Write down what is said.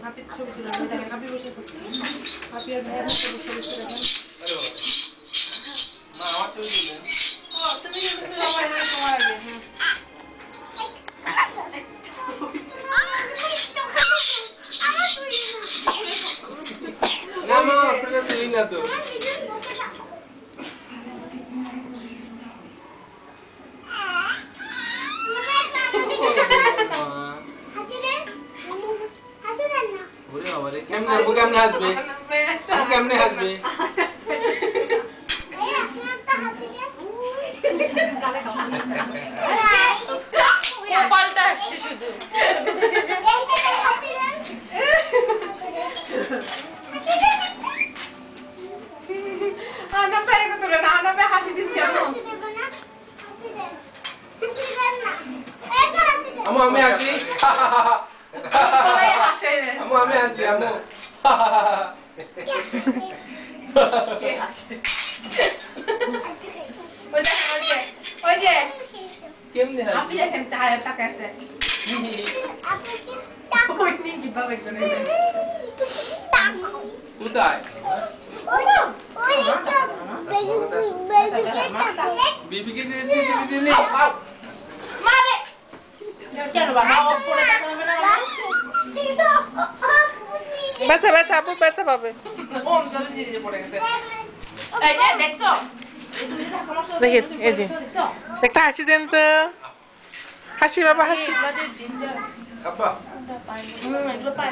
হাপির ছবি তুলে দেখেন হাপি বসে হাপি আর ভাইয়ের বসে বসে দেখেন মা আমার ছবি তুলে ও তুমি তোমার আগে হ্যাঁ না মা আপনাকে তুই না তো ওরে বাবা রে কেমনে আবু কেমনে হাসবে আবু কেমনে হাসবে পাল্টা আসছে শুধু আনা পেরে কত না আনা পে হাসি দিচ্ছে হাসি দেব না হাসি দে দেন না এই তো হাসি দে আমু আমি হাসি সবাই হাসে আমু আমি হাসি আমু কে হাসে ওই যে কেমনে হাসি আপনি দেখেন চায়ের টাকা আছে আপনি কি টাকা ওই নিয়ে কি ভাবে করে টাকা কোথায় ওই তো বিবিকে দিলি মারে কেন বাবা পড়ে টাকা হবে না ব্যথা ব্যথা আপু ব্যথা পাবে ওম জল দিয়ে পড়ে গেছে এই যে দেখছো দেখেন এই যে একটা হাসি দেন তো হাসি বাবা হাসি আব্বা এগুলো পাই